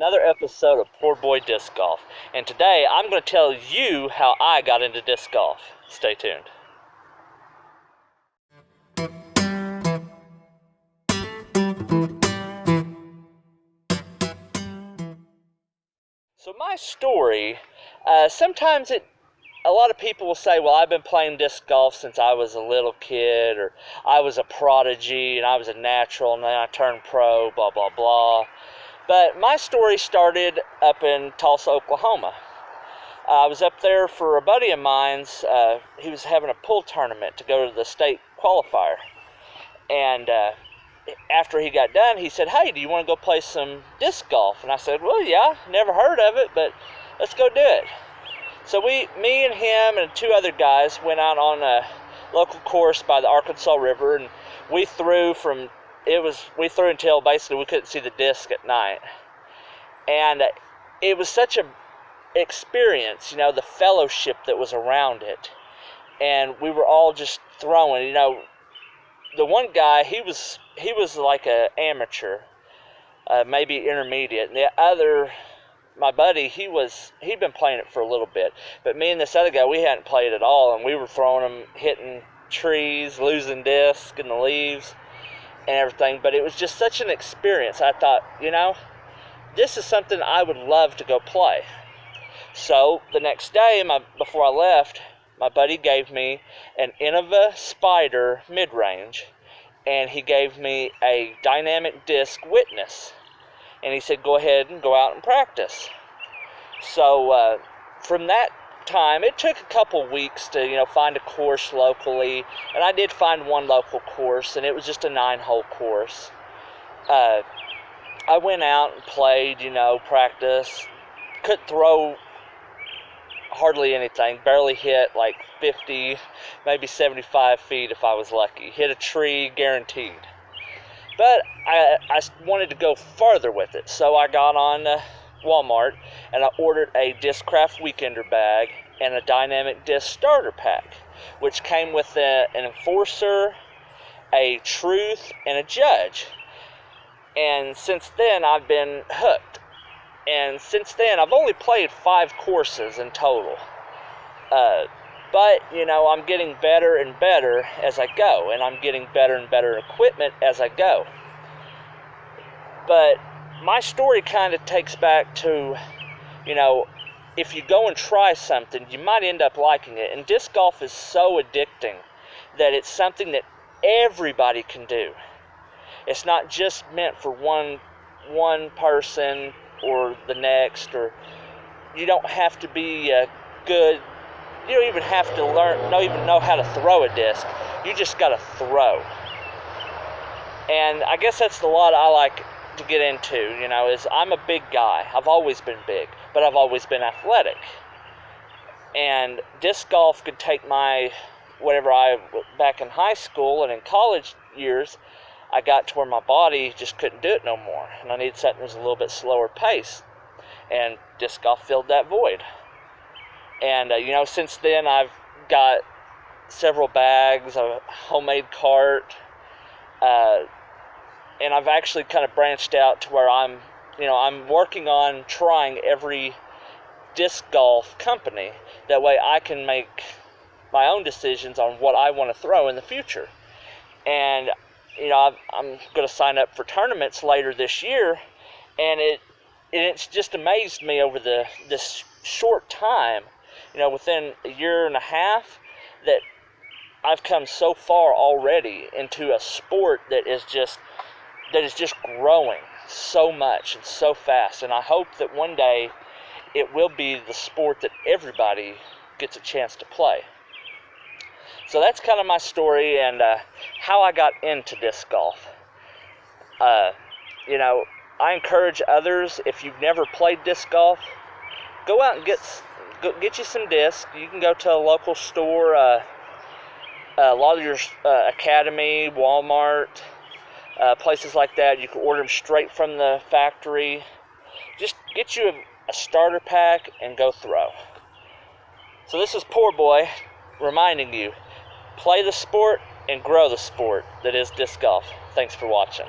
Another episode of Poor Boy Disc Golf, and today I'm going to tell you how I got into disc golf. Stay tuned. So my story, sometimes a lot of people will say, well, I've been playing disc golf since I was a little kid, or I was a prodigy and I was a natural and then I turned pro, blah, blah, blah. But my story started up in Tulsa, Oklahoma. I was up there for a buddy of mine's. He was having a pool tournament to go to the state qualifier. And after he got done, he said, hey, do you want to go play some disc golf? And I said, well, yeah, never heard of it, but let's go do it. So me and him and two other guys went out on a local course by the Arkansas River, and we threw until basically we couldn't see the disc at night. And it was such a experience, the fellowship that was around it. And we were all just throwing, the one guy, he was like an amateur, maybe intermediate. And the other, my buddy, he'd been playing it for a little bit. But me and this other guy, we hadn't played at all, and we were throwing them, hitting trees, losing discs in the leaves and everything. But it was just such an experience. I thought, this is something I would love to go play. So the next day, before I left, my buddy gave me an Innova Spider mid-range, and he gave me a dynamic disc Witness. And he said, go ahead and go out and practice. So from that time, it took a couple weeks to, find a course locally. And I did find one local course, and it was just a 9-hole course. I went out and played, practice. Couldn't throw hardly anything. Barely hit like 50, maybe 75 feet if I was lucky. Hit a tree, guaranteed. But I wanted to go farther with it, so I got on Walmart and I ordered a Discraft Weekender bag and a dynamic disc starter pack, which came with an enforcer, a truth, and a judge. And since then, I've been hooked. And since then, I've only played 5 courses in total. But, I'm getting better and better as I go, and I'm getting better and better equipment as I go. But my story kind of takes back to, if you go and try something, you might end up liking it. And disc golf is so addicting that it's something that everybody can do. It's not just meant for one person or the next, or you don't have to be good. You don't even have to know how to throw a disc. You just got to throw. And I guess that's the lot I like to get into, is I'm a big guy. I've always been big, but I've always been athletic. And disc golf could take back in high school and in college years, I got to where my body just couldn't do it no more. And I needed something that was a little bit slower pace. And disc golf filled that void. And, since then I've got several bags, a homemade cart, and I've actually kind of branched out to where I'm working on trying every disc golf company. That way I can make my own decisions on what I want to throw in the future. And, I'm going to sign up for tournaments later this year, and it's just amazed me over this short time, within a year and a half, that I've come so far already into a sport that is just growing so much and so fast. And I hope that one day it will be the sport that everybody gets a chance to play. So that's kind of my story and how I got into disc golf. I encourage others, if you've never played disc golf, go out and get you some discs. You can go to a local store, a lot of your Academy, Walmart, places like that. You can order them straight from the factory. Just get you a starter pack and go throw. So this is Poor Boy reminding you, play the sport and grow the sport that is disc golf. Thanks for watching.